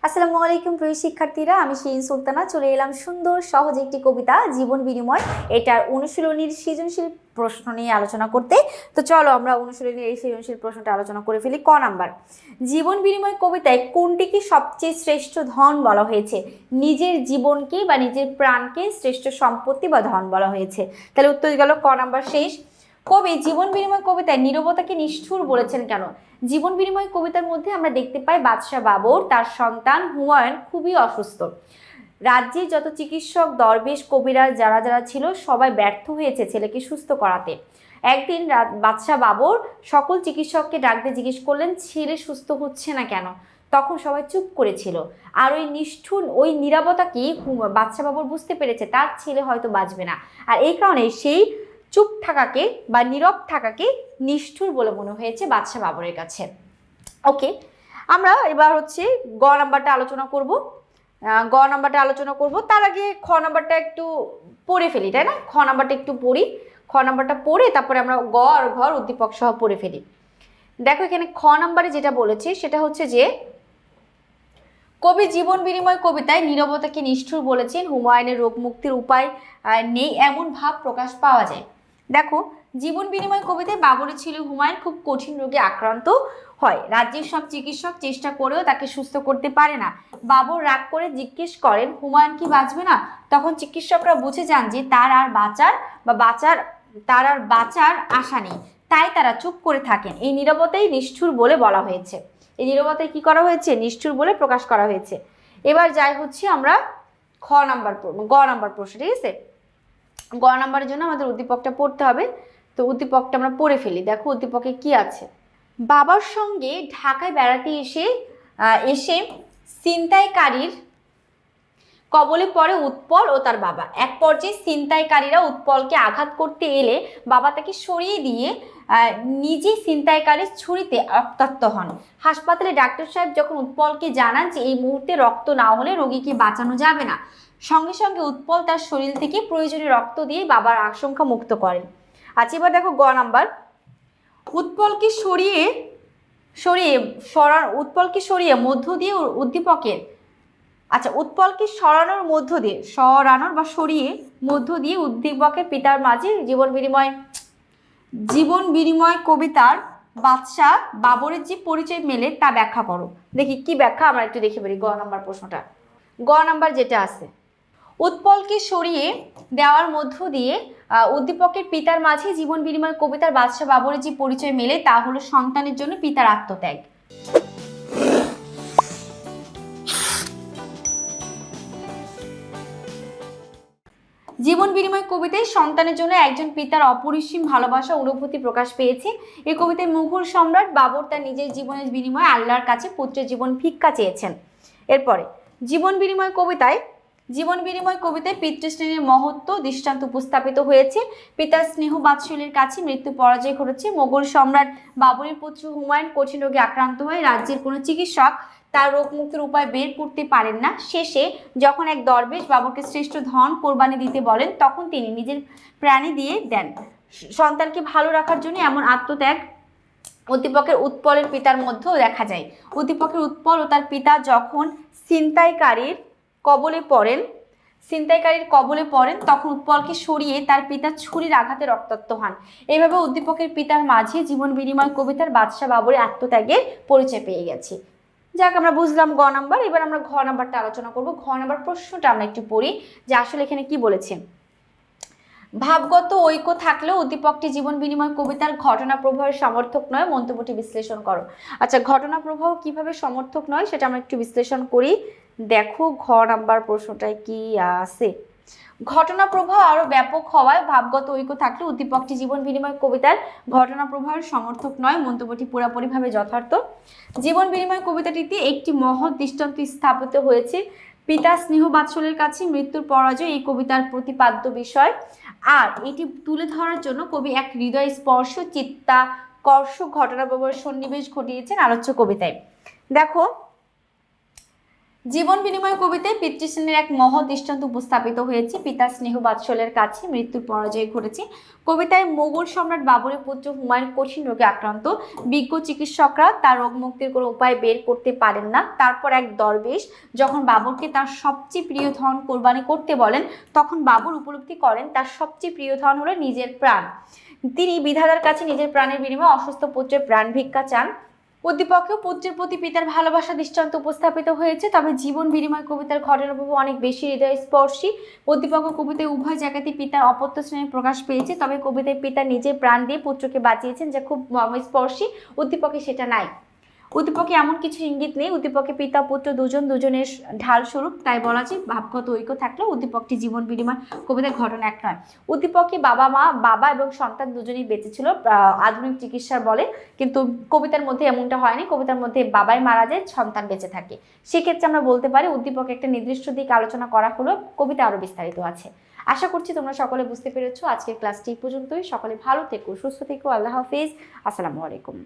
আসসালামু আলাইকুম প্রিয় শিক্ষার্থীরা, আমি শিরিন সুলতানা চলে এলাম সুন্দর সহজ একটি কবিতা জীবন বিনিময়। এটার অনুশীলনীর সৃজনশীল প্রশ্ন নিয়ে আলোচনা করতে। তো চলো আমরা অনুশীলনীর এই সৃজনশীল প্রশ্নটা আলোচনা করে ফেলি। ক নাম্বার, জীবন বিনিময় কবিতায় কোনটিকে সবচেয়ে শ্রেষ্ঠ ধন বলা হয়েছে? নিজের জীবনকে বা নিজের প্রাণকে শ্রেষ্ঠ সম্পত্তি বা ধন বলা হয়েছে। তাহলে উত্তর গেল ক নাম্বার শেষ। কবি জীবন বিনিময় কবিতায় নীরবতাকে নিষ্ঠুর বলেছেন কেন? জীবন বিনিময় কবিতার মধ্যে আমরা দেখতে পাই বাদশাহ বাবর তার সন্তান হুমায়ুন খুবই অসুস্থ। রাজ্যে যত চিকিৎসক, দরবেশ, কবিরাজ যারা যারা ছিল সবাই ব্যর্থ হয়েছে ছেলেকে সুস্থ করাতে। একদিন বাদশাহ বাবর সকল চিকিৎসককে ডাক দিয়ে জিজ্ঞেস করলেন ছেলে সুস্থ হচ্ছে না কেন? তখন সবাই চুপ করেছিল। আর ওই নিষ্ঠুর ওই নীরবতাকে বাদশাহ বাবর বুঝতে পেরেছে তার ছেলে হয়তো বাঁচবে না। আর এই কারণে সেই চুপ থাকাকে বা নীরব থাকাকে নিষ্ঠুর বলে মনে হয়েছে বাদশাহ বাবরের কাছে। ওকে, আমরা এবার হচ্ছে গ নাম্বারটা আলোচনা করব। তার আগে খ নাম্বারটা একটু পড়ে ফেলি, তাই না? খ নাম্বারটা একটু পড়ি। খ নাম্বারটা পড়ে তারপরে আমরা গ আর ঘর উদ্দীপক সহ পড়ে ফেলি। দেখো এখানে খ নাম্বারে যেটা বলেছে সেটা হচ্ছে যে কবি জীবন বিনিময় কবিতায় নীরবতাকে নিষ্ঠুর বলেছেন। হুমায়ুনের রোগ মুক্তির উপায় নেই এমন ভাব প্রকাশ পাওয়া যায়। দেখো, জীবন বিনিময় কবিতায় বাবরের ছিল হুমায়ুন খুব কঠিন রোগে আক্রান্ত হয়। রাজ্যের সব চিকিৎসক চেষ্টা করেও তাকে সুস্থ করতে পারে না। বাবর রাগ করে জিজ্ঞেস করেন হুমায়ুন কি বাঁচবে না? তখন চিকিৎসকরা বুঝে যান যে তার আর বাঁচার আশা নেই। তাই তারা চুপ করে থাকেন। এই নীরবতাই নিষ্ঠুর বলে বলা হয়েছে। এই নীরবতায় কি করা হয়েছে? নিষ্ঠুর বলে প্রকাশ করা হয়েছে। এবার যাই হচ্ছে আমরা গ নাম্বার প্রশ্ন, ঠিক আছে? গ নাম্বারের জন্য আমাদের উদ্দীপকটা পড়তে হবে। তো উদ্দীপকটা আমরা পড়ে ফেলি। দেখো উদ্দীপকে কি আছে। বাবার সঙ্গে ঢাকায় বেড়াতে এসে ছিনতাইকারীর কবলে পড়ে উৎপল ও তার বাবা। এক পর্যায়ে ছিনতাইকারীরা উৎপলকে আঘাত করতে এলে বাবা তাকে সরিয়ে দিয়ে নিজে ছিনতাইকারীর ছুরিতে রক্তাক্ত হন। হাসপাতালে ডাক্তার সাহেব যখন উৎপলকে জানান যে এই মুহূর্তে রক্ত না হলে রোগীকে বাঁচানো যাবে না, সঙ্গে সঙ্গে উৎপল তার শরীর থেকে প্রয়োজনীয় রক্ত দিয়ে বাবার আশঙ্কা মুক্ত করেন। আচ্ছা, এবার দেখো গ নাম্বার, উৎপলকে সরিয়ে মধ্য দিয়ে উদ্দীপকের উৎপলকে সরিয়ে মধ্য দিয়ে উদ্দীপকের পিতার মাঝে জীবন বিনিময় কবিতার বাদশাহ বাবরের যে পরিচয় মেলে তা ব্যাখ্যা করো। দেখি কি ব্যাখ্যা, আমরা একটু দেখে পারি গ নাম্বার প্রশ্নটা। গ নাম্বার যেটা আছে, উৎপলকে সরিয়ে দেওয়ার মধ্য দিয়ে উদ্দীপকের পিতার মাঝে জীবন বিনিময় কবিতার বাদশাহ বাবরের যে পরিচয় মেলে তা হলো সন্তানের জন্য পিতার আত্মত্যাগ। জীবন বিনিময় কবিতায় সন্তানের জন্য একজন পিতার অপরিসীম ভালোবাসা অনুভূতি প্রকাশ পেয়েছে। এই কবিতায় মুঘল সম্রাট বাবর তার নিজের জীবনের বিনিময়ে আল্লাহর কাছে পুত্রের জীবন ভিক্ষা চেয়েছেন। এরপরে জীবন বিনিময় কবিতায় পিতৃস্নেহের মহত্ব দৃষ্টান্ত উপস্থাপিত হয়েছে। পিতার স্নেহ বাৎসল্যের কাছে মৃত্যু পরাজয় ঘটেছে। মোগল সম্রাট বাবরের পুত্র হুমায়ুন কঠিন রোগে আক্রান্ত হয়ে রাজ্যের কোনো চিকিৎসক তার রোগ মুক্তির উপায় বের করতে পারেন না। শেষে যখন এক দরবেশ বাবরকে শ্রেষ্ঠ ধন কোরবানি দিতে বলেন তখন তিনি নিজের প্রাণী দিয়ে দেন। সন্তানকে ভালো রাখার জন্য এমন আত্মত্যাগ উদ্দীপকের উৎপলের পিতার মধ্যেও দেখা যায়। উদ্দীপকের উৎপল ও তার পিতা যখন ছিনতাইকারীর কবলে পড়েন তখন উৎপলকে সরিয়ে তার পিতা ছুরির আঘাতে রক্তাক্ত হন। এইভাবে উদ্দীপকের পিতার মাঝে জীবন বিনিময় কবিতার বাদশাহ বাবরের আত্মত্যাগের পরিচয় পেয়ে গেছি। যাক, আমরা বুঝলাম গ নাম্বার। এবার আমরা ঘ নাম্বারটা আলোচনা করব। ঘ নাম্বার প্রশ্নটা আমরা একটু পড়ি যে আসলে এখানে কি বলেছে। ভাবগত ঐক্য থাকলেও উদ্দীপকটি জীবন বিনিময় কবিতার ঘটনা প্রবাহের সমর্থক নয়, মন্তব্যটি বিশ্লেষণ করো। আচ্ছা, ঘটনা প্রবাহ কিভাবে সমর্থক নয় সেটা আমরা একটু বিশ্লেষণ করি। দেখো ঘ নাম্বার প্রশ্নটায় কি আছে। ঘটনা প্রবাহ আরো ব্যাপক হওয়ায় ভাবগত ঐক্য থাকলে উদ্দীপকটি জীবন বিনিময় কবিতার ঘটনা প্রবাহের সমর্থক নয়, মন্তব্যটি পুরোপুরিভাবে যথার্থ। জীবন বিনিময় কবিতাটিতে একটি মহৎ দৃষ্টান্ত স্থাপিত হয়েছে। পিতা স্নেহ বাৎসল্যের কাছে মৃত্যুর পরাজয় এই কবিতার প্রতিপাদ্য বিষয়। আর এটি তুলে ধরার জন্য কবি এক হৃদয় স্পর্শ চিত্তাকর্ষক ঘটনা প্রবাহের সন্নিবেশ ঘটিয়েছেন আলোচ্য কবিতায়। দেখো, জীবন বিনিময় কবিতায় পিতৃস্নেহের এক মহৎ দৃষ্টান্ত উপস্থাপিত হয়েছে। পিতার স্নেহ বাৎসল্যের কাছে মৃত্যুর পরাজয় ঘটেছে। কবিতায় মোগল সম্রাট বাবরের পুত্র হুমায়ুন কঠিন রোগে আক্রান্ত। বিজ্ঞ চিকিৎসকরা তার রোগ মুক্তির কোনো উপায় বের করতে পারেন না। তারপর এক দরবেশ যখন বাবরকে তার সবচেয়ে প্রিয় ধন কোরবানি করতে বলেন, তখন বাবর উপলব্ধি করেন তার সবচেয়ে প্রিয় ধন হলো নিজের প্রাণ। তিনি বিধাতার কাছে নিজের প্রাণের বিনিময়ে অসুস্থ পুত্রের প্রাণ ভিক্ষা চান। উদ্দীপকেও পুত্রের প্রতি পিতার ভালোবাসা দৃষ্টান্ত উপস্থাপিত হয়েছে। তবে জীবন বিনিময় কবিতার ঘটনাভাবে অনেক বেশি হৃদয়স্পর্শী। উদ্দীপক ও কবিতায় উভয় জায়গাতেই পিতার অপত্য স্নেহের প্রকাশ পেয়েছে। তবে কবিতায় পিতা নিজের প্রাণ দিয়ে পুত্রকে বাঁচিয়েছেন, যা খুব মর্মস্পর্শী। উদ্দীপকে সেটা নাই। উদ্দীপকে এমন কিছু ইঙ্গিত নেই। উদ্দীপকে পিতা পুত্র দুজনের ঢাল স্বরূপ, তাই বলা যায় ভাবগত ঐক্য থাকলেও উদ্দীপকটি জীবন বিনিময় কবিতার ঘটনা এক নয়। উদ্দীপকে বাবা এবং সন্তান দুজনেই বেঁচে ছিল আধুনিক চিকিৎসার বলে, কিন্তু কবিতার মধ্যে এমনটা হয়নি। কবিতার মধ্যে বাবাই মারা যায়, সন্তান বেঁচে থাকে। সেক্ষেত্রে আমরা বলতে পারি উদ্দীপকে একটা নির্দিষ্ট দিক আলোচনা করা হলো, কবিতা আরো বিস্তারিত আছে। আশা করছি তোমরা সকলে বুঝতে পেরেছো। আজকের ক্লাসটি এই পর্যন্তই। সকলে ভালো থেকো, সুস্থ থেকো। আল্লাহ হাফিজ। আসসালামু আলাইকুম।